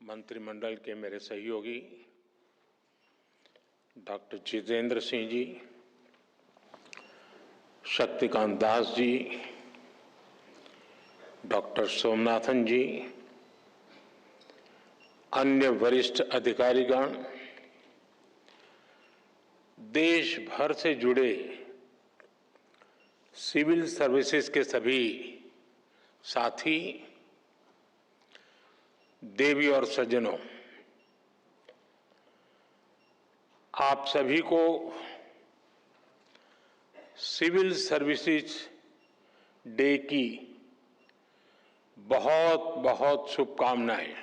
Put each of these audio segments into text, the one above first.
मंत्रिमंडल के मेरे सहयोगी डॉक्टर जितेंद्र सिंह जी, शक्तिकांत दास जी, डॉक्टर सोमनाथन जी, अन्य वरिष्ठ अधिकारीगण, देश भर से जुड़े सिविल सर्विसेज के सभी साथी, देवी और सज्जनों, आप सभी को सिविल सर्विसेज डे की बहुत बहुत शुभकामनाएं।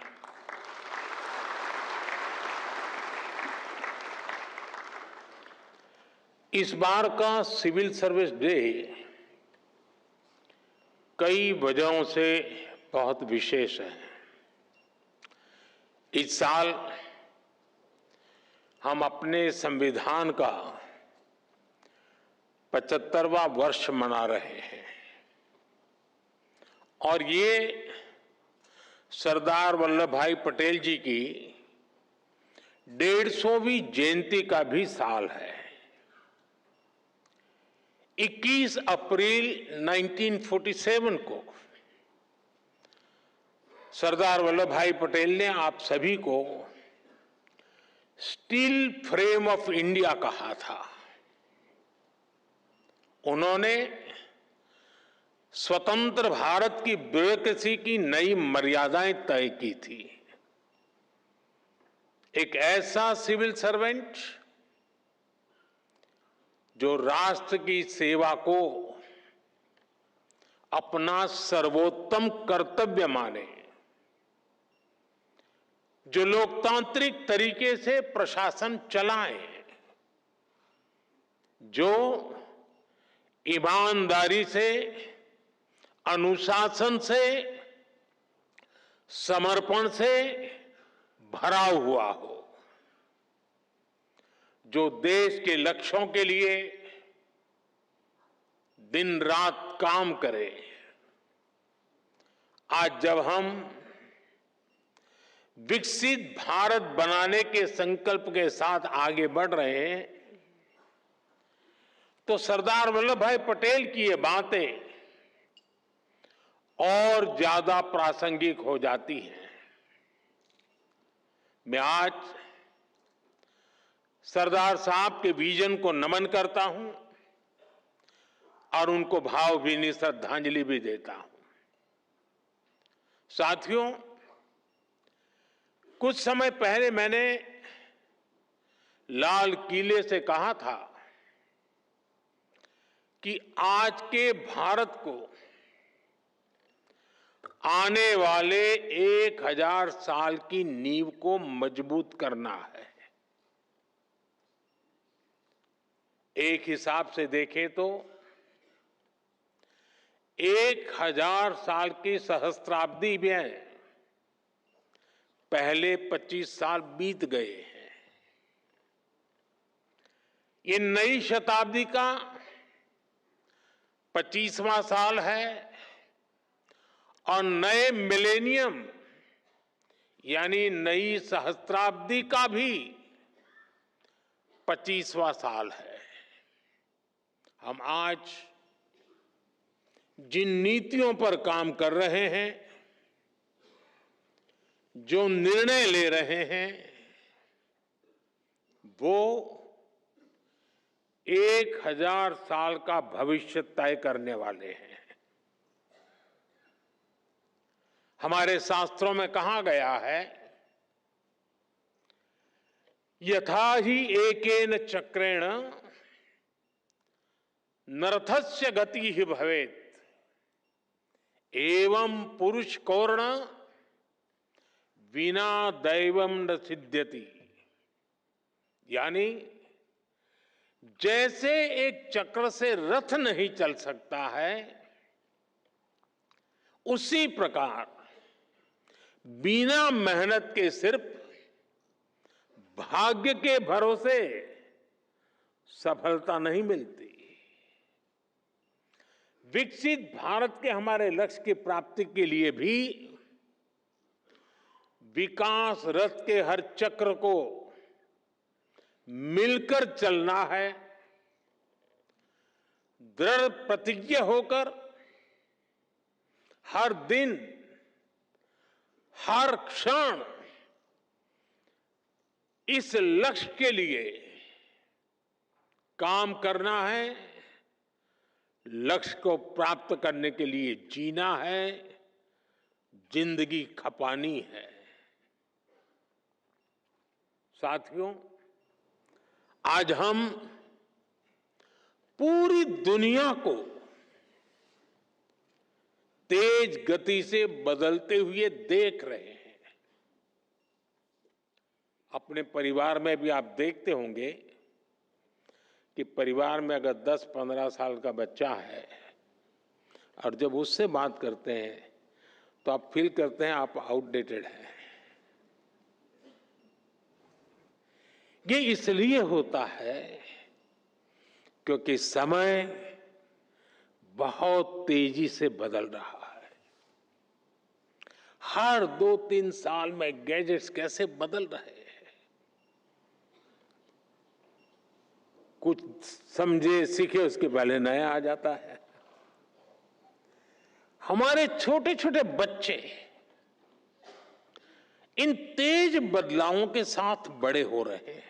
इस बार का सिविल सर्विस डे कई वजहों से बहुत विशेष है। इस साल हम अपने संविधान का 75वां वर्ष मना रहे हैं और ये सरदार वल्लभ भाई पटेल जी की 150वीं जयंती का भी साल है। 21 अप्रैल 1947 को सरदार वल्लभ भाई पटेल ने आप सभी को स्टील फ्रेम ऑफ इंडिया कहा था। उन्होंने स्वतंत्र भारत की ब्यूरोक्रेसी की नई मर्यादाएं तय की थी। एक ऐसा सिविल सर्वेंट जो राष्ट्र की सेवा को अपना सर्वोत्तम कर्तव्य माने, जो लोकतांत्रिक तरीके से प्रशासन चलाए, जो ईमानदारी से, अनुशासन से, समर्पण से भरा हुआ हो, जो देश के लक्ष्यों के लिए दिन रात काम करे। आज जब हम विकसित भारत बनाने के संकल्प के साथ आगे बढ़ रहे हैं, तो सरदार वल्लभ भाई पटेल की ये बातें और ज्यादा प्रासंगिक हो जाती हैं। मैं आज सरदार साहब के विजन को नमन करता हूं और उनको भावभीनी श्रद्धांजलि भी देता हूं। साथियों, कुछ समय पहले मैंने लाल किले से कहा था कि आज के भारत को आने वाले 1000 साल की नींव को मजबूत करना है। एक हिसाब से देखें तो 1000 साल की सहस्त्राब्दी में पहले 25 साल बीत गए हैं। ये नई शताब्दी का 25वां साल है और नए मिलेनियम यानी नई सहस्त्राब्दी का भी 25वां साल है। हम आज जिन नीतियों पर काम कर रहे हैं, जो निर्णय ले रहे हैं, वो 1000 साल का भविष्य तय करने वाले हैं। हमारे शास्त्रों में कहा गया है, यथा ही एकेन चक्रेण नरथस्य गति ही भवेत्, एवं पुरुष कौर्ण बिना दैवम न सिद्ध्यति। यानी जैसे एक चक्र से रथ नहीं चल सकता है, उसी प्रकार बिना मेहनत के सिर्फ भाग्य के भरोसे सफलता नहीं मिलती। विकसित भारत के हमारे लक्ष्य की प्राप्ति के लिए भी विकास रथ के हर चक्र को मिलकर चलना है, दृढ़ प्रतिज्ञ होकर हर दिन, हर क्षण इस लक्ष्य के लिए काम करना है, लक्ष्य को प्राप्त करने के लिए जीना है, जिंदगी खपानी है। साथियों, आज हम पूरी दुनिया को तेज गति से बदलते हुए देख रहे हैं। अपने परिवार में भी आप देखते होंगे कि परिवार में अगर 10-15 साल का बच्चा है और जब उससे बात करते हैं तो आप फील करते हैं आप आउटडेटेड हैं। ये इसलिए होता है क्योंकि समय बहुत तेजी से बदल रहा है। हर 2-3 साल में गैजेट्स कैसे बदल रहे हैं, कुछ समझे सीखे उसके पहले नया आ जाता है। हमारे छोटे छोटे बच्चे इन तेज बदलावों के साथ बड़े हो रहे हैं।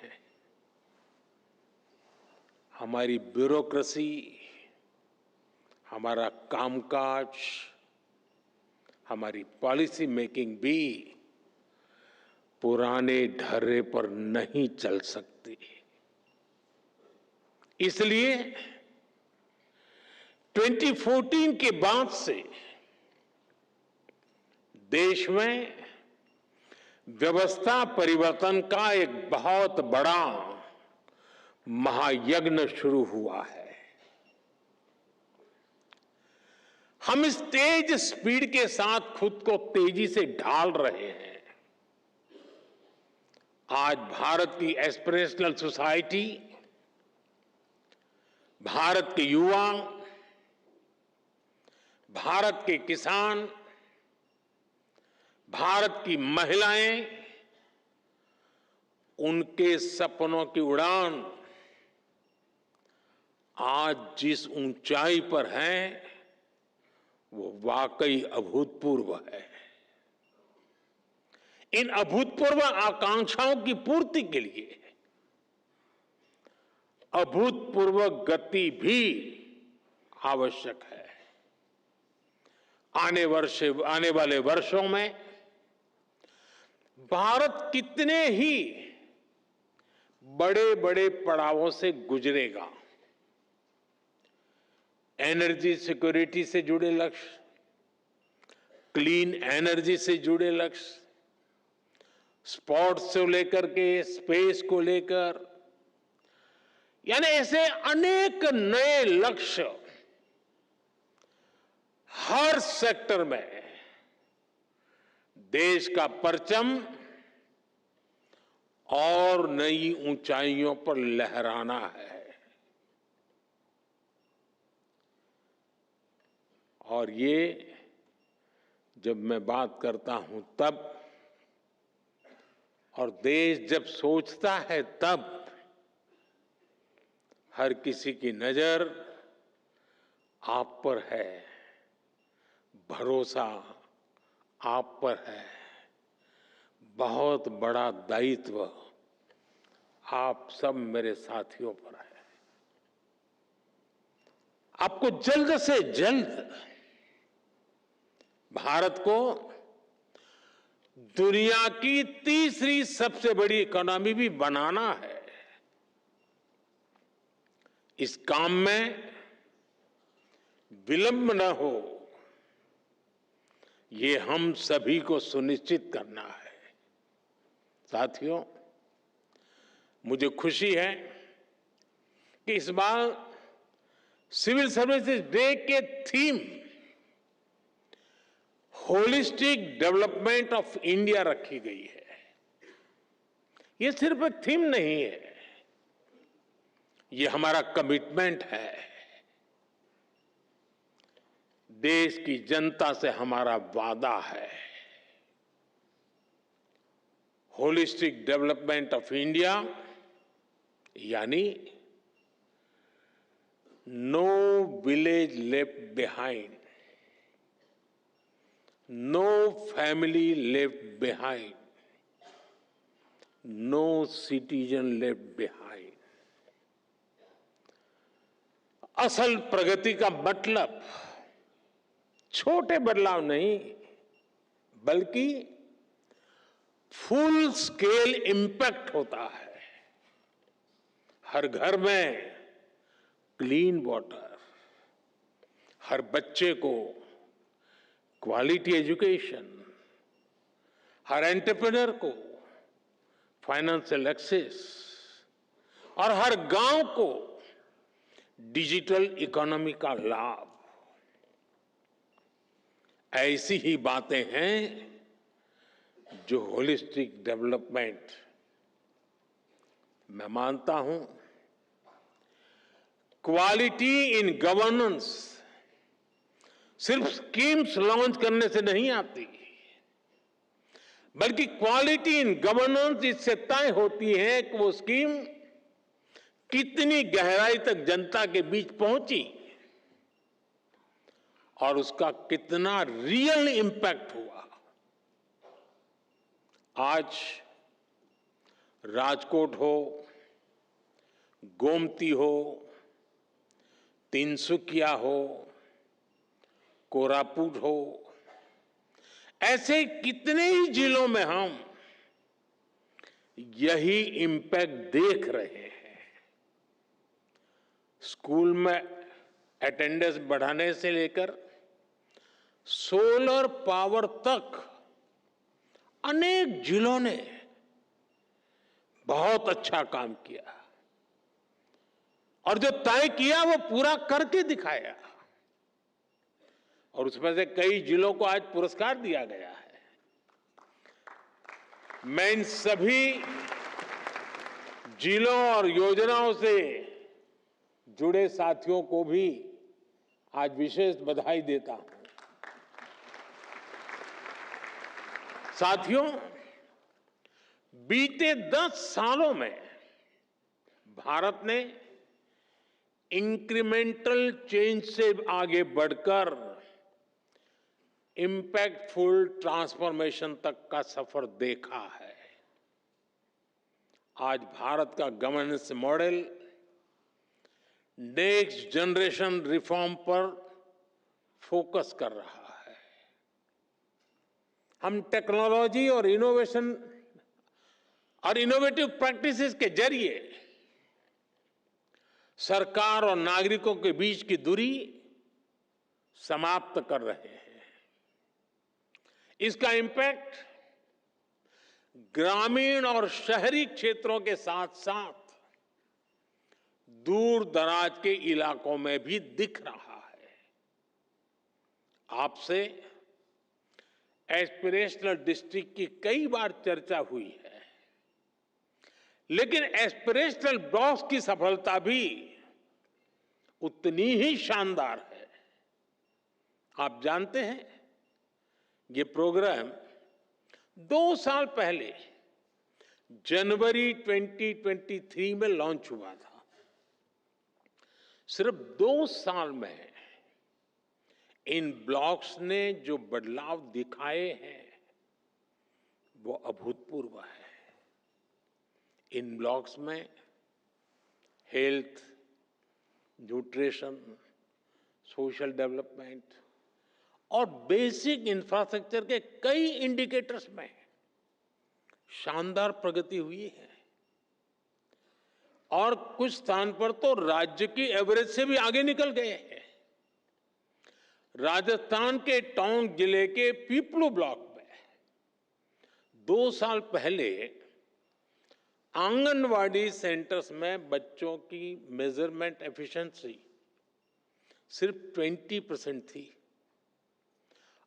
हमारी ब्यूरोक्रेसी, हमारा कामकाज, हमारी पॉलिसी मेकिंग भी पुराने ढर्रे पर नहीं चल सकती। इसलिए 2014 के बाद से देश में व्यवस्था परिवर्तन का एक बहुत बड़ा महायज्ञ शुरू हुआ है। हम इस तेज स्पीड के साथ खुद को तेजी से ढाल रहे हैं। आज भारत की एस्पिरेशनल सोसाइटी, भारत के युवा, भारत के किसान, भारत की महिलाएं, उनके सपनों की उड़ान आज जिस ऊंचाई पर है वो वाकई अभूतपूर्व है। इन अभूतपूर्व आकांक्षाओं की पूर्ति के लिए अभूतपूर्व गति भी आवश्यक है। आने वाले वर्षों में भारत कितने ही बड़े बड़े पड़ावों से गुजरेगा। एनर्जी सिक्योरिटी से जुड़े लक्ष्य, क्लीन एनर्जी से जुड़े लक्ष्य, स्पोर्ट्स से लेकर के स्पेस को लेकर, यानी ऐसे अनेक नए लक्ष्य हर सेक्टर में देश का परचम और नई ऊंचाइयों पर लहराना है। और ये जब मैं बात करता हूं तब, और देश जब सोचता है तब, हर किसी की नजर आप पर है, भरोसा आप पर है, बहुत बड़ा दायित्व आप सब मेरे साथियों पर है। आपको जल्द से जल्द भारत को दुनिया की तीसरी सबसे बड़ी इकोनॉमी भी बनाना है। इस काम में विलंब न हो, ये हम सभी को सुनिश्चित करना है। साथियों, मुझे खुशी है कि इस बार सिविल सर्विसेज डे के theme holistic development of India रखी गई है। ये सिर्फ एक थीम नहीं है, ये हमारा कमिटमेंट है। देश की जनता से हमारा वादा है। होलिस्टिक डेवलपमेंट ऑफ इंडिया, यानी no village left behind, no family left behind, no citizen left behind. असल प्रगति का मतलब छोटे बदलाव नहीं, बल्कि फुल स्केल इंपैक्ट होता है। हर घर में क्लीन वाटर, हर बच्चे को क्वालिटी एजुकेशन, हर एंटरप्रेन्योर को फाइनेंशियल एक्सेस और हर गांव को डिजिटल इकोनॉमी का लाभ। ऐसी ही बातें हैं जो होलिस्टिक डेवलपमेंट, मैं मानता हूं, क्वालिटी इन गवर्नेंस सिर्फ स्कीम्स लॉन्च करने से नहीं आती, बल्कि क्वालिटी इन गवर्नेंस इससे तय होती है कि वो स्कीम कितनी गहराई तक जनता के बीच पहुंची और उसका कितना रियल इंपैक्ट हुआ। आज राजकोट हो, गोमती हो, तिनसुकिया हो, कोरापुट हो, ऐसे कितने ही जिलों में हम यही इंपैक्ट देख रहे हैं। स्कूल में अटेंडेंस बढ़ाने से लेकर सोलर पावर तक अनेक जिलों ने बहुत अच्छा काम किया और जो तय किया वो पूरा करके दिखाया, और उसमें से कई जिलों को आज पुरस्कार दिया गया है। मैं इन सभी जिलों और योजनाओं से जुड़े साथियों को भी आज विशेष बधाई देता हूं। साथियों, बीते 10 सालों में भारत ने इंक्रीमेंटल चेंज से आगे बढ़कर इंपैक्टफुल ट्रांसफॉर्मेशन तक का सफर देखा है। आज भारत का governance model next generation reform पर फोकस कर रहा है। हम टेक्नोलॉजी और इनोवेशन और इनोवेटिव प्रैक्टिसेस के जरिए सरकार और नागरिकों के बीच की दूरी समाप्त कर रहे हैं। इसका इंपैक्ट ग्रामीण और शहरी क्षेत्रों के साथ साथ दूर दराज के इलाकों में भी दिख रहा है। आपसे एस्पिरेशनल डिस्ट्रिक्ट की कई बार चर्चा हुई है, लेकिन एस्पिरेशनल ब्लॉक्स की सफलता भी उतनी ही शानदार है। आप जानते हैं, ये प्रोग्राम 2 साल पहले जनवरी 2023 में लॉन्च हुआ था। सिर्फ 2 साल में इन ब्लॉक्स ने जो बदलाव दिखाए हैं वो अभूतपूर्व है। इन ब्लॉक्स में हेल्थ, न्यूट्रिशन, सोशल डेवलपमेंट और बेसिक इंफ्रास्ट्रक्चर के कई इंडिकेटर्स में शानदार प्रगति हुई है, और कुछ स्थान पर तो राज्य की एवरेज से भी आगे निकल गए हैं। राजस्थान के टोंक जिले के पीपलू ब्लॉक में 2 साल पहले आंगनवाड़ी सेंटर्स में बच्चों की मेजरमेंट एफिशिएंसी सिर्फ 20% थी।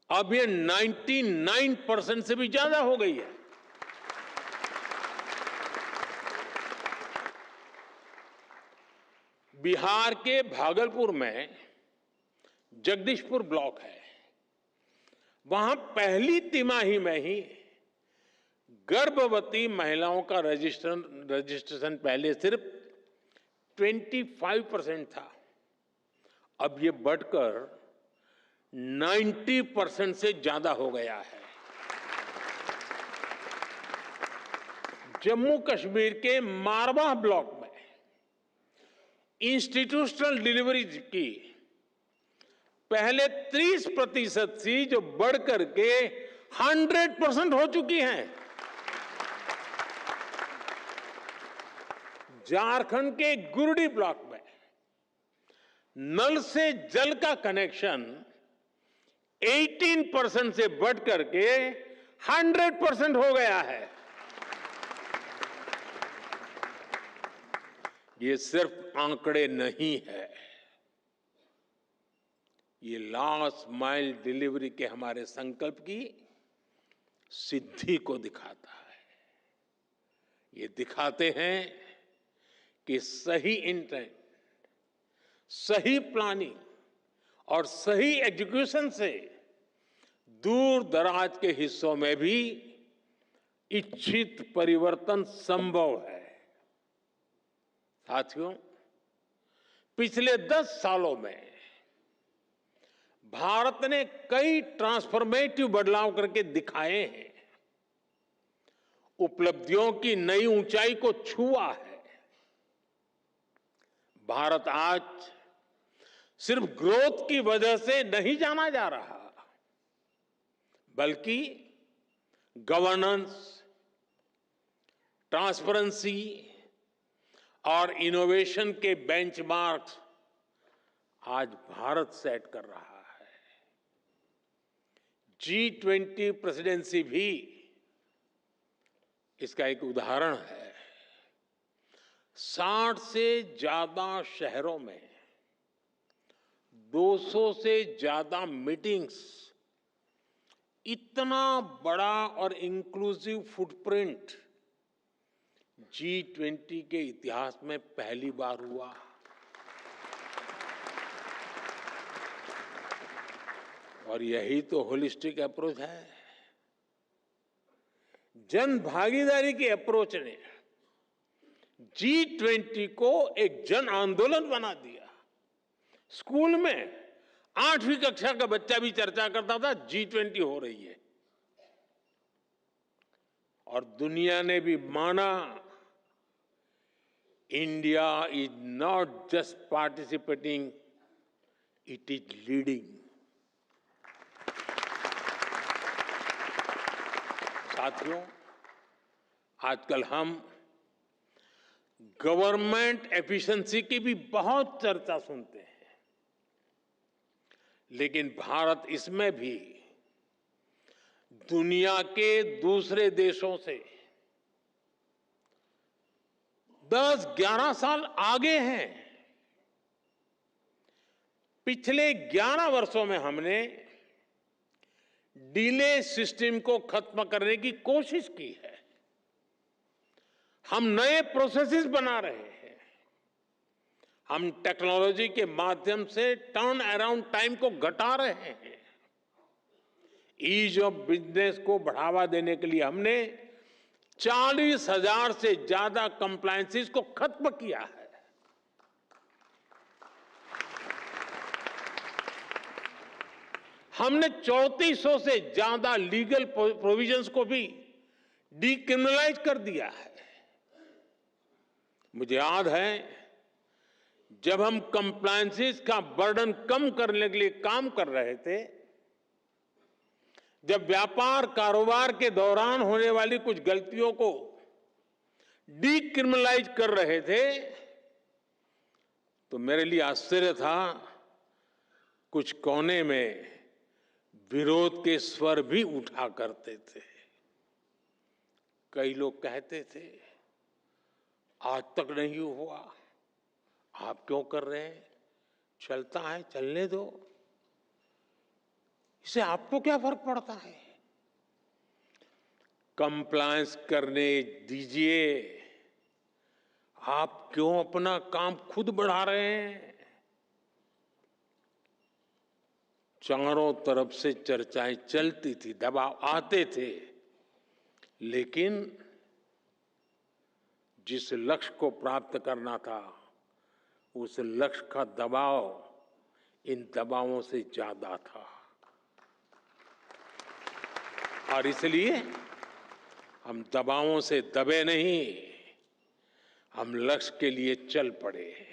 अब ये 99% से भी ज्यादा हो गई है। बिहार के भागलपुर में जगदीशपुर ब्लॉक है। वहां पहली तिमाही में ही गर्भवती महिलाओं का रजिस्ट्रेशन पहले सिर्फ 25% था, अब ये बढ़कर 90% से ज्यादा हो गया है। जम्मू कश्मीर के मारवाह ब्लॉक में इंस्टीट्यूशनल डिलीवरी की पहले 30% थी, जो बढ़कर के 100% हो चुकी हैं। झारखंड के गुरडी ब्लॉक में नल से जल का कनेक्शन 18% से बढ़कर के 100% हो गया है। ये सिर्फ आंकड़े नहीं है, ये लास्ट माइल डिलीवरी के हमारे संकल्प की सिद्धि को दिखाता है। ये दिखाते हैं कि सही इंटेंट, सही प्लानिंग और सही एग्जीक्यूशन से दूर दराज के हिस्सों में भी इच्छित परिवर्तन संभव है। साथियों, पिछले 10 सालों में भारत ने कई ट्रांसफॉर्मेटिव बदलाव करके दिखाए हैं, उपलब्धियों की नई ऊंचाई को छुआ है। भारत आज सिर्फ ग्रोथ की वजह से नहीं जाना जा रहा, बल्कि गवर्नेंस, ट्रांसपेरेंसी और इनोवेशन के बेंचमार्क्स आज भारत सेट कर रहा है। G20 प्रेसिडेंसी भी इसका एक उदाहरण है। 60 से ज्यादा शहरों में 200 से ज्यादा मीटिंग्स, इतना बड़ा और इंक्लूसिव फुटप्रिंट G20 के इतिहास में पहली बार हुआ। और यही तो होलिस्टिक अप्रोच है। जन भागीदारी की अप्रोच ने G20 को एक जन आंदोलन बना दिया। स्कूल में 8वीं कक्षा का बच्चा भी चर्चा करता था G20 हो रही है, और दुनिया ने भी माना India is not just participating, it is leading. साथियों, आजकल हम गवर्नमेंट एफिशिएंसी की भी बहुत चर्चा सुनते हैं, लेकिन भारत इसमें भी दुनिया के दूसरे देशों से 10-11 साल आगे हैं। पिछले 11 वर्षों में हमने डिले सिस्टम को खत्म करने की कोशिश की है। हम नए प्रोसेसेस बना रहे हैं। हम टेक्नोलॉजी के माध्यम से टर्न अराउंड टाइम को घटा रहे हैं। ईज ऑफ बिजनेस को बढ़ावा देने के लिए हमने 40,000 से ज्यादा कंप्लायंसेस को खत्म किया है। हमने 3400 से ज्यादा लीगल प्रोविजंस को भी डीक्रिमिनलाइज कर दिया है। मुझे याद है, जब हम कंप्लायंसेस का बर्डन कम करने के लिए काम कर रहे थे, जब व्यापार कारोबार के दौरान होने वाली कुछ गलतियों को डीक्रिमिनलाइज कर रहे थे, तो मेरे लिए आश्चर्य था, कुछ कोने में विरोध के स्वर भी उठा करते थे। कई लोग कहते थे, आज तक नहीं हुआ, आप क्यों कर रहे हैं? चलता है, चलने दो, इससे आपको क्या फर्क पड़ता है? कंप्लायंस करने दीजिए, आप क्यों अपना काम खुद बढ़ा रहे हैं? चारों तरफ से चर्चाएं चलती थी, दबाव आते थे, लेकिन जिस लक्ष्य को प्राप्त करना था, उस लक्ष्य का दबाव इन दबावों से ज्यादा था। और इसलिए हम दबावों से दबे नहीं, हम लक्ष्य के लिए चल पड़े।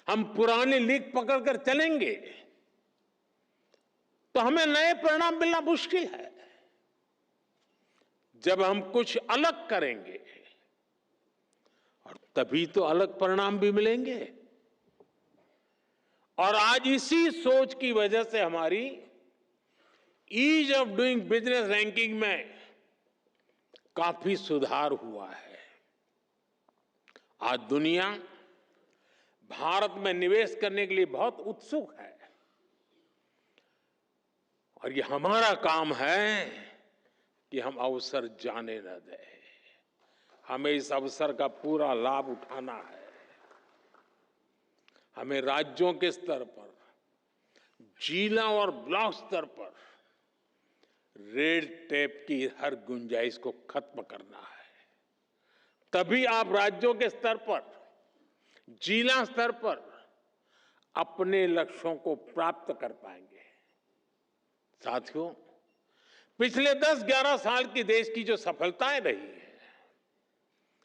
हम पुरानी लीक पकड़कर चलेंगे तो हमें नए परिणाम मिलना मुश्किल है। जब हम कुछ अलग करेंगे और तभी तो अलग परिणाम भी मिलेंगे। और आज इसी सोच की वजह से हमारी ease of doing business ranking में काफी सुधार हुआ है। आज दुनिया भारत में निवेश करने के लिए बहुत उत्सुक है और ये हमारा काम है कि हम अवसर जाने न दें। हमें इस अवसर का पूरा लाभ उठाना है। हमें राज्यों के स्तर पर, जिला और ब्लॉक स्तर पर रेड टेप की हर गुंजाइश को खत्म करना है। तभी आप राज्यों के स्तर पर, जिला स्तर पर अपने लक्ष्यों को प्राप्त कर पाएंगे। साथियों, पिछले 10-11 साल की देश की जो सफलताएं रही हैं,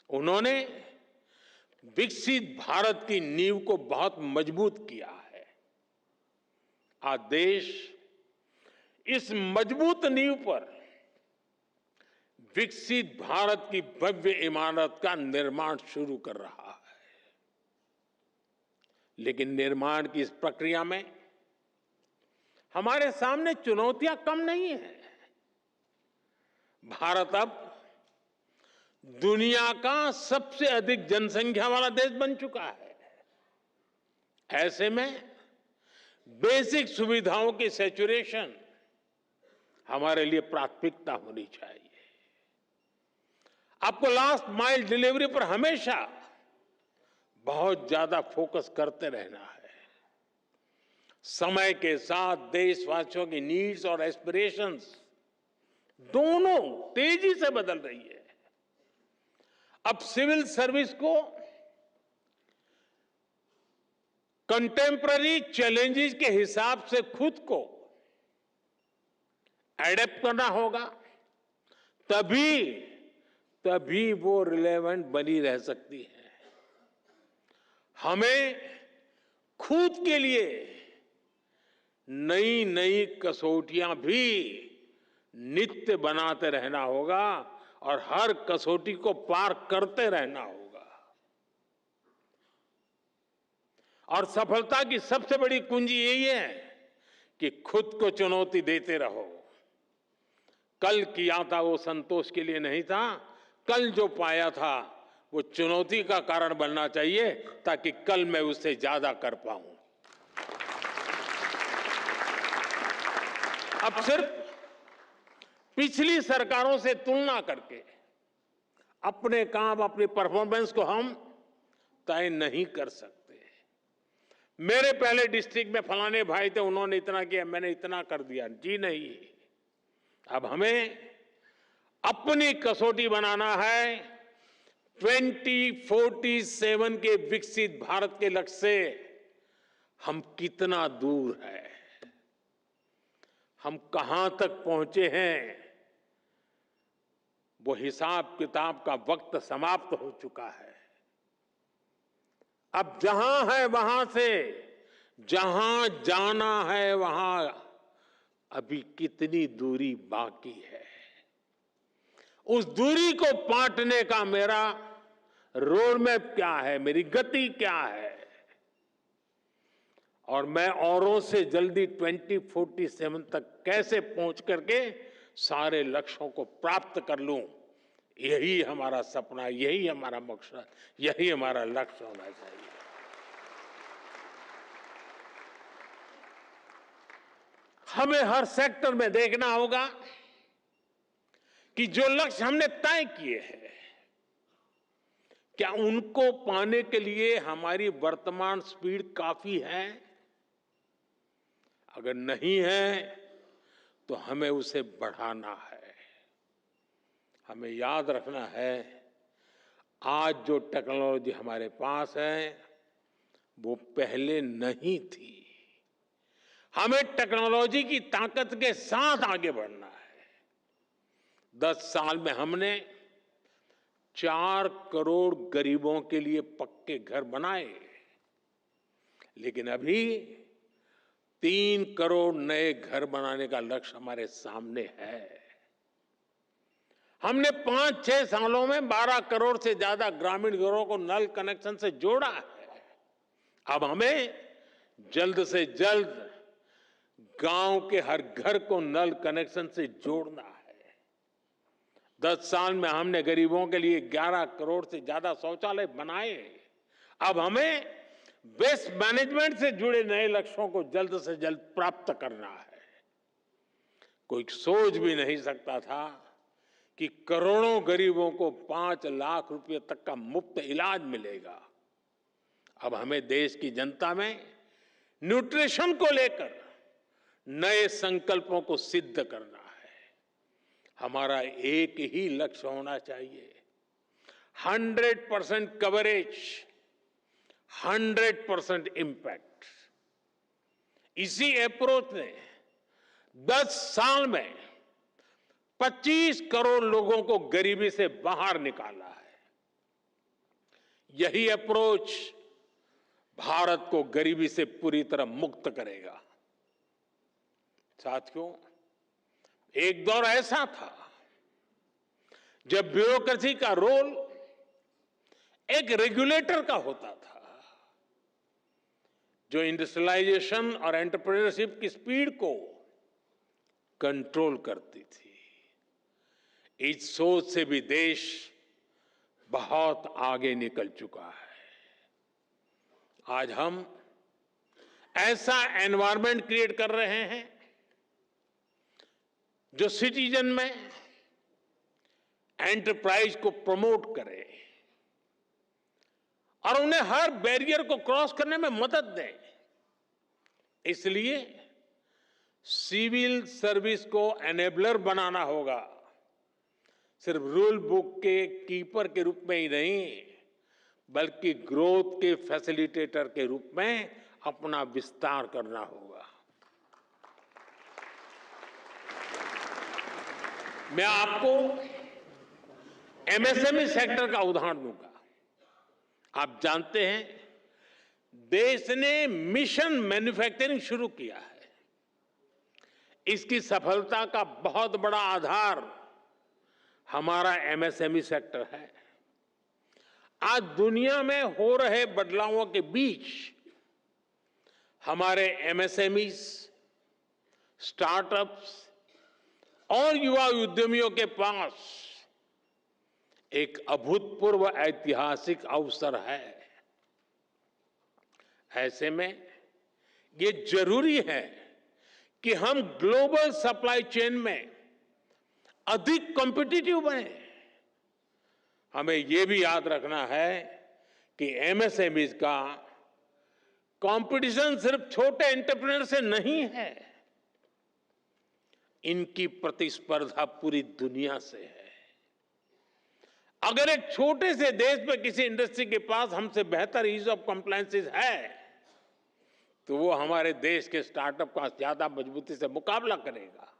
उन्होंने विकसित भारत की नींव को बहुत मजबूत किया है। आज देश इस मजबूत नींव पर विकसित भारत की भव्य इमारत का निर्माण शुरू कर रहा है। लेकिन निर्माण की इस प्रक्रिया में हमारे सामने चुनौतियां कम नहीं है। भारत अब दुनिया का सबसे अधिक जनसंख्या वाला देश बन चुका है। ऐसे में बेसिक सुविधाओं की सैचुरेशन हमारे लिए प्राथमिकता होनी चाहिए। आपको लास्ट माइल डिलीवरी पर हमेशा बहुत ज्यादा फोकस करते रहना है। समय के साथ देशवासियों की नीड्स और एस्पिरेशंस दोनों तेजी से बदल रही है। अब सिविल सर्विस को कंटेम्पररी चैलेंजेस के हिसाब से खुद को एडेप्ट करना होगा, तभी वो रिलेवेंट बनी रह सकती है। हमें खुद के लिए नई नई कसौटियां भी नित्य बनाते रहना होगा और हर कसौटी को पार करते रहना होगा। और सफलता की सबसे बड़ी कुंजी यही है कि खुद को चुनौती देते रहो। कल किया था वो संतोष के लिए नहीं था, कल जो पाया था वो चुनौती का कारण बनना चाहिए ताकि कल मैं उससे ज्यादा कर पाऊं। अब सिर्फ पिछली सरकारों से तुलना करके अपने काम, अपनी परफॉर्मेंस को हम तय नहीं कर सकते। मेरे पहले डिस्ट्रिक्ट में फलाने भाई थे, उन्होंने इतना किया, मैंने इतना कर दिया, जी नहीं। अब हमें अपनी कसौटी बनाना है 2047 के विकसित भारत के लक्ष्य से हम कितना दूर हैं, हम कहां तक पहुंचे हैं। वो हिसाब किताब का वक्त समाप्त हो चुका है। अब जहां है वहां से जहां जाना है वहां अभी कितनी दूरी बाकी है, उस दूरी को पाटने का मेरा रोड मैप क्या है, मेरी गति क्या है, और मैं औरों से जल्दी 2047 तक कैसे पहुंच करके सारे लक्ष्यों को प्राप्त कर लूं। यही हमारा सपना, यही हमारा मकसद, यही हमारा लक्ष्य होना चाहिए। हमें हर सेक्टर में देखना होगा कि जो लक्ष्य हमने तय किए हैं, क्या उनको पाने के लिए हमारी वर्तमान स्पीड काफी है? अगर नहीं है तो हमें उसे बढ़ाना है। हमें याद रखना है, आज जो टेक्नोलॉजी हमारे पास है वो पहले नहीं थी। हमें टेक्नोलॉजी की ताकत के साथ आगे बढ़ना है। 10 साल में हमने 4 करोड़ गरीबों के लिए पक्के घर बनाए, लेकिन अभी 3 करोड़ नए घर बनाने का लक्ष्य हमारे सामने है। हमने 5-6 सालों में 12 करोड़ से ज्यादा ग्रामीण घरों को नल कनेक्शन से जोड़ा है। अब हमें जल्द से जल्द गांव के हर घर को नल कनेक्शन से जोड़ना है। 10 साल में हमने गरीबों के लिए 11 करोड़ से ज्यादा शौचालय बनाए। अब हमें वेस्ट मैनेजमेंट से जुड़े नए लक्ष्यों को जल्द से जल्द प्राप्त करना है। कोई सोच भी नहीं सकता था कि करोड़ों गरीबों को 5 लाख रुपए तक का मुफ्त इलाज मिलेगा। अब हमें देश की जनता में न्यूट्रिशन को लेकर नए संकल्पों को सिद्ध करना है। हमारा एक ही लक्ष्य होना चाहिए, 100% कवरेज, 100% इम्पैक्ट। इसी अप्रोच ने 10 साल में 25 करोड़ लोगों को गरीबी से बाहर निकाला है। यही अप्रोच भारत को गरीबी से पूरी तरह मुक्त करेगा। साथियों, एक दौर ऐसा था जब ब्यूरोक्रेसी का रोल एक रेगुलेटर का होता था, जो इंडस्ट्रियलाइजेशन और एंटरप्रेन्योरशिप की स्पीड को कंट्रोल करती थी। इस सोच से भी देश बहुत आगे निकल चुका है। आज हम ऐसा एनवायरनमेंट क्रिएट कर रहे हैं जो सिटीजन में एंटरप्राइज को प्रमोट करे और उन्हें हर बैरियर को क्रॉस करने में मदद दे। इसलिए सिविल सर्विस को एनेबलर बनाना होगा, सिर्फ रूल बुक के कीपर के रूप में ही नहीं, बल्कि ग्रोथ के फैसिलिटेटर के रूप में अपना विस्तार करना होगा। मैं आपको एमएसएमई सेक्टर का उदाहरण दूंगा। आप जानते हैं, देश ने मिशन मैन्युफैक्चरिंग शुरू किया है। इसकी सफलता का बहुत बड़ा आधार हमारा एमएसएमई सेक्टर है। आज दुनिया में हो रहे बदलावों के बीच हमारे एमएसएमईज, स्टार्टअप्स और युवा उद्यमियों के पास एक अभूतपूर्व ऐतिहासिक अवसर है। ऐसे में ये जरूरी है कि हम ग्लोबल सप्लाई चेन में अधिक कॉम्पिटिटिव बने। हमें यह भी याद रखना है कि एमएसएमईज का कंपटीशन सिर्फ छोटे एंटरप्रेन्योर से नहीं है, इनकी प्रतिस्पर्धा पूरी दुनिया से है। अगर एक छोटे से देश में किसी इंडस्ट्री के पास हमसे बेहतर ईज ऑफ कंप्लायंसेस है, तो वो हमारे देश के स्टार्टअप का ज्यादा मजबूती से मुकाबला करेगा।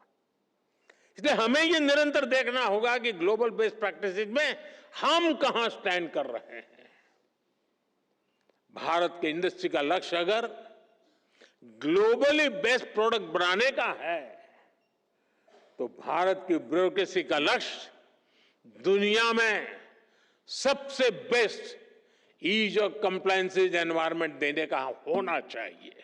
इसलिए हमें ये निरंतर देखना होगा कि ग्लोबल बेस्ट प्रैक्टिसेस में हम कहां स्टैंड कर रहे हैं। भारत के इंडस्ट्री का लक्ष्य अगर ग्लोबली बेस्ट प्रोडक्ट बनाने का है, तो भारत की ब्यूरोक्रेसी का लक्ष्य दुनिया में सबसे best ease of compliances environment देने का होना चाहिए।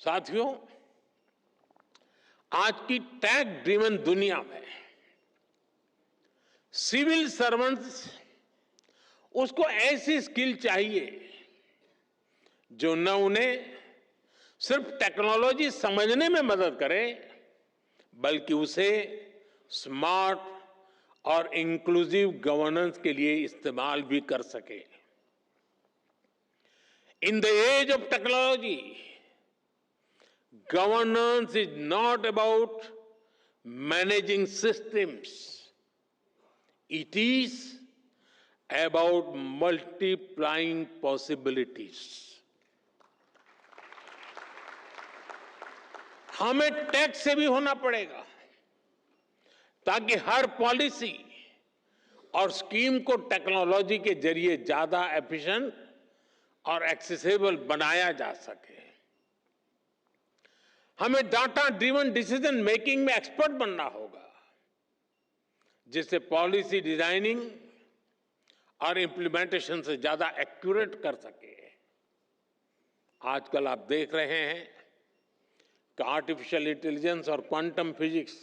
साथियों, आज की टैग ड्रिवन दुनिया में सिविल सर्वेंट्स, उसको ऐसी स्किल चाहिए जो न उन्हें सिर्फ टेक्नोलॉजी समझने में मदद करे, बल्कि उसे स्मार्ट और इंक्लूसिव गवर्नेंस के लिए इस्तेमाल भी कर सके। In the age of technology, governance is not about managing systems. It is about multiplying possibilities. हमें टैक्स से भी होना पड़ेगा ताकि हर पॉलिसी और स्कीम को टेक्नोलॉजी के जरिए ज्यादा एफिशिएंट और एक्सेसिबल बनाया जा सके। हमें डाटा ड्रिवन डिसीजन मेकिंग में एक्सपर्ट बनना होगा, जिससे पॉलिसी डिजाइनिंग और इंप्लीमेंटेशन से ज्यादा एक्यूरेट कर सके। आजकल आप देख रहे हैं कि आर्टिफिशियल इंटेलिजेंस और क्वांटम फिजिक्स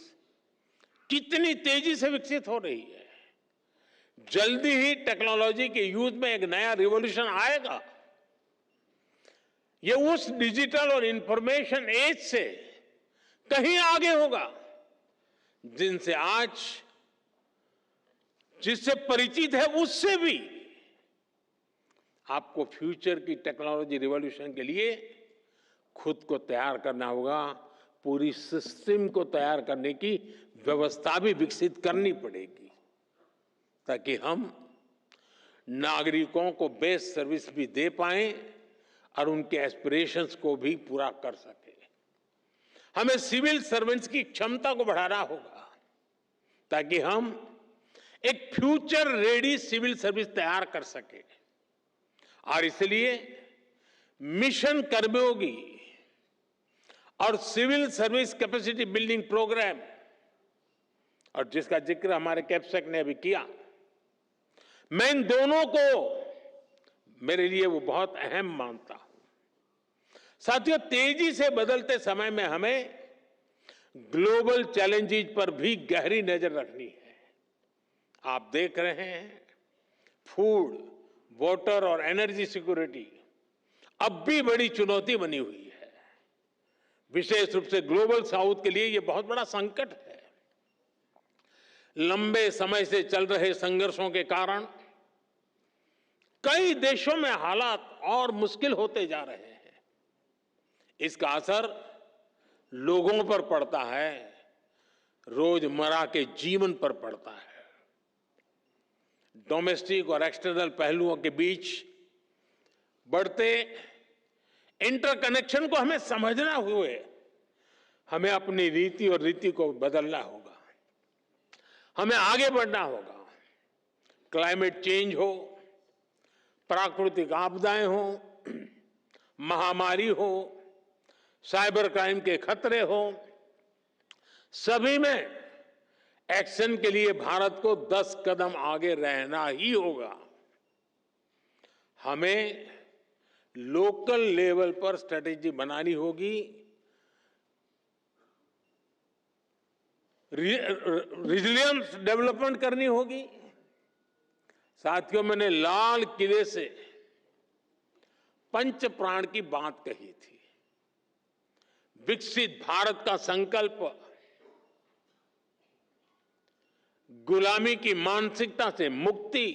कितनी तेजी से विकसित हो रही है। जल्दी ही टेक्नोलॉजी के यूज में एक नया रिवॉल्यूशन आएगा। ये उस डिजिटल और इंफॉर्मेशन एज से कहीं आगे होगा जिनसे आज जिससे परिचित है उससे भी आपको फ्यूचर की टेक्नोलॉजी रिवॉल्यूशन के लिए खुद को तैयार करना होगा। पूरी सिस्टम को तैयार करने की व्यवस्था भी विकसित करनी पड़ेगी ताकि हम नागरिकों को बेस्ट सर्विस भी दे पाएं और उनके एस्पिरेशंस को भी पूरा कर सके। हमें सिविल सर्वेंट्स की क्षमता को बढ़ाना होगा ताकि हम एक फ्यूचर रेडी सिविल सर्विस तैयार कर सके। और इसलिए मिशन कर्मयोगी और civil service capacity building programme, और जिसका जिक्र हमारे कैप्सेक ने अभी किया, मैं इन दोनों को मेरे लिए वो बहुत अहम मानता हूं। साथियों, तेजी से बदलते समय में हमें ग्लोबल चैलेंजेस पर भी गहरी नजर रखनी है। आप देख रहे हैं फूड, वाटर और एनर्जी सिक्योरिटी अब भी बड़ी चुनौती बनी हुई है। विशेष रूप से ग्लोबल साउथ के लिए यह बहुत बड़ा संकट है। लंबे समय से चल रहे संघर्षों के कारण कई देशों में हालात और मुश्किल होते जा रहे हैं। इसका असर लोगों पर पड़ता है, रोजमर्रा के जीवन पर पड़ता है। डोमेस्टिक और एक्सटर्नल पहलुओं के बीच बढ़ते इंटरकनेक्शन को हमें समझना हुए हमें अपनी रीति और रीति को बदलना होगा। हमें आगे बढ़ना होगा। क्लाइमेट चेंज हो, प्राकृतिक आपदाएं हो, महामारी हो, साइबर क्राइम के खतरे हो, सभी में एक्शन के लिए भारत को 10 कदम आगे रहना ही होगा। हमें लोकल लेवल पर स्ट्रेटेजी बनानी होगी, रिजिलियंस डेवलपमेंट करनी होगी। साथियों, मैंने लाल किले से पंच प्राण की बात कही थी। विकसित भारत का संकल्प गुलामी की मानसिकता से मुक्ति,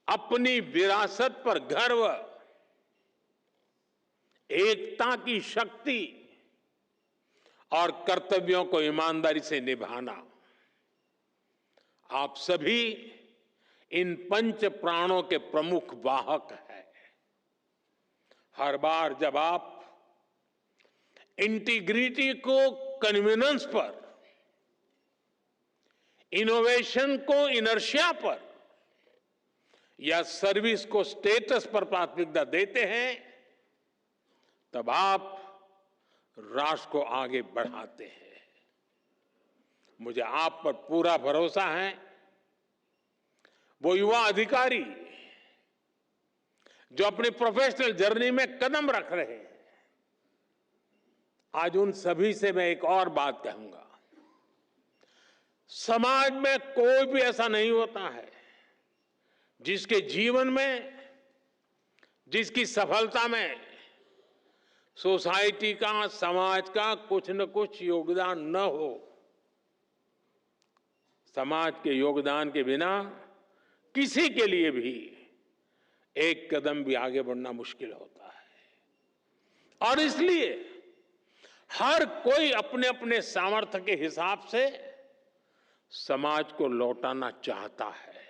अपनी विरासत पर गर्व, एकता की शक्ति और कर्तव्यों को ईमानदारी से निभाना। आप सभी इन पंच प्राणों के प्रमुख वाहक हैं। हर बार जब आप इंटीग्रिटी को कन्वीनियंस पर, इनोवेशन को इनर्शिया पर या सर्विस को स्टेटस पर प्राथमिकता देते हैं, तब आप राष्ट्र को आगे बढ़ाते हैं। मुझे आप पर पूरा भरोसा है। वो युवा अधिकारी जो अपनी प्रोफेशनल जर्नी में कदम रख रहे हैं, आज उन सभी से मैं एक और बात कहूंगा। समाज में कोई भी ऐसा नहीं होता है जिसके जीवन में, जिसकी सफलता में सोसाइटी का, समाज का कुछ न कुछ योगदान न हो। समाज के योगदान के बिना किसी के लिए भी एक कदम भी आगे बढ़ना मुश्किल होता है। और इसलिए हर कोई अपने अपने सामर्थ्य के हिसाब से समाज को लौटाना चाहता है।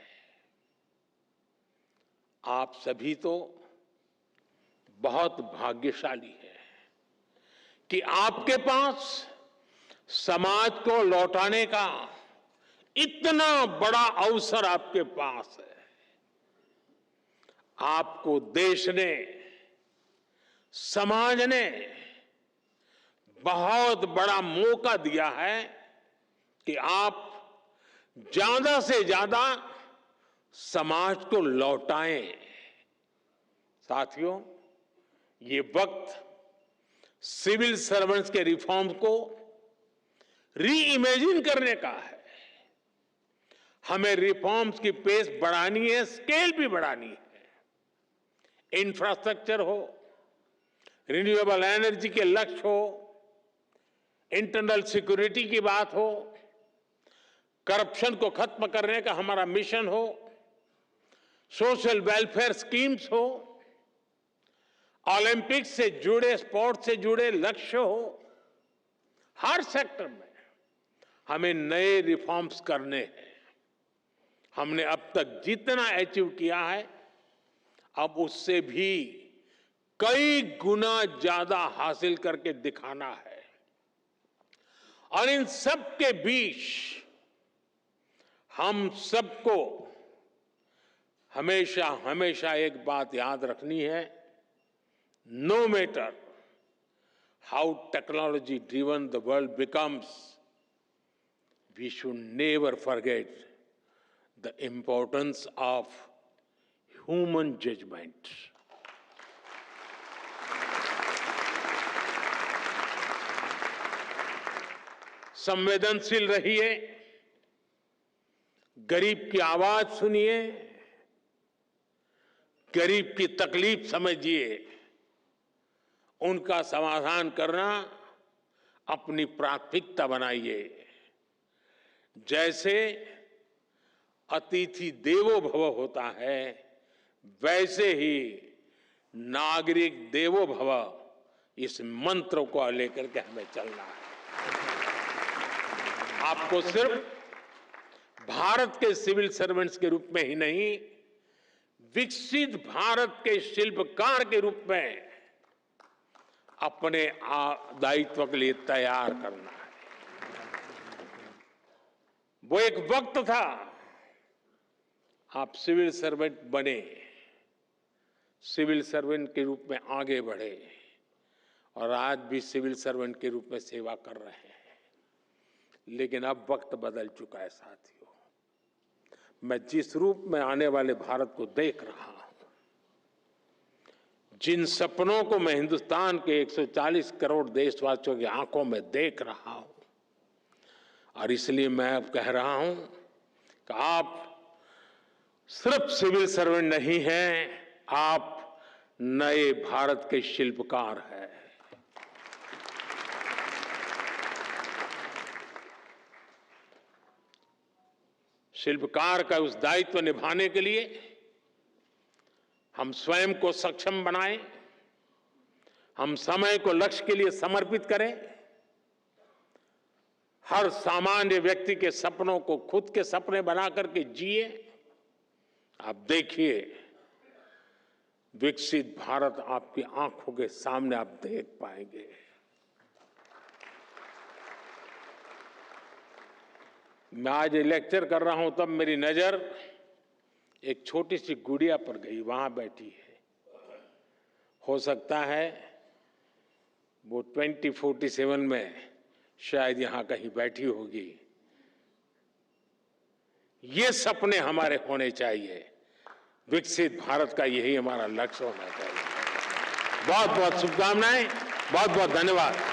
आप सभी तो बहुत भाग्यशाली हैं कि आपके पास समाज को लौटाने का इतना बड़ा अवसर आपके पास है। आपको देश ने, समाज ने बहुत बड़ा मौका दिया है कि आप ज्यादा से ज्यादा समाज को लौटाएं। साथियों, ये वक्त सिविल सर्वेंट्स के रिफॉर्म को री इमेजिन करने का है। हमें रिफॉर्म्स की पेस बढ़ानी है, स्केल भी बढ़ानी है। इंफ्रास्ट्रक्चर हो, रिन्यूएबल एनर्जी के लक्ष्य हो, इंटरनल सिक्योरिटी की बात हो, करप्शन को खत्म करने का हमारा मिशन हो, सोशल वेलफेयर स्कीम्स हो, ओलंपिक्स से जुड़े, स्पोर्ट्स से जुड़े लक्ष्य हो, हर सेक्टर में हमें नए रिफॉर्म्स करने हैं। हमने अब तक जितना अचीव किया है, अब उससे भी कई गुना ज्यादा हासिल करके दिखाना है। और इन सब के बीच हम सबको हमेशा हमेशा एक बात याद रखनी है, no matter how technology driven the world becomes, we should never forget the importance of human judgement. संवेदनशील रहिए, गरीब की आवाज सुनिए, गरीब की तकलीफ समझिए, उनका समाधान करना अपनी प्राथमिकता बनाइए। जैसे अतिथि देवो भव होता है, वैसे ही नागरिक देवो भव, इस मंत्र को लेकर के हमें चलना है। आपको सिर्फ भारत के सिविल सर्वेंट्स के रूप में ही नहीं, विकसित भारत के शिल्पकार के रूप में अपने दायित्व के लिए तैयार करना है। वो एक वक्त था, आप सिविल सर्वेंट बने, सिविल सर्वेंट के रूप में आगे बढ़े, और आज भी सिविल सर्वेंट के रूप में सेवा कर रहे हैं। लेकिन अब वक्त बदल चुका है साथियों। मैं जिस रूप में आने वाले भारत को देख रहा हूं, जिन सपनों को मैं हिंदुस्तान के 140 करोड़ देशवासियों की आंखों में देख रहा हूं, और इसलिए मैं अब कह रहा हूं कि आप सिर्फ सिविल सर्वेंट नहीं हैं, आप नए भारत के शिल्पकार हैं। शिल्पकार का उस दायित्व निभाने के लिए हम स्वयं को सक्षम बनाएं, हम समय को लक्ष्य के लिए समर्पित करें, हर सामान्य व्यक्ति के सपनों को खुद के सपने बना करके जिए। आप देखिए, विकसित भारत आपकी आंखों के सामने आप देख पाएंगे। मैं आज ये लेक्चर कर रहा हूं, तब मेरी नजर एक छोटी सी गुड़िया पर गई, वहां बैठी है। हो सकता है वो 2047 में शायद यहां कहीं बैठी होगी। ये सपने हमारे होने चाहिए, विकसित भारत का यही हमारा लक्ष्य होना चाहिए। बहुत बहुत शुभकामनाएं, बहुत बहुत धन्यवाद।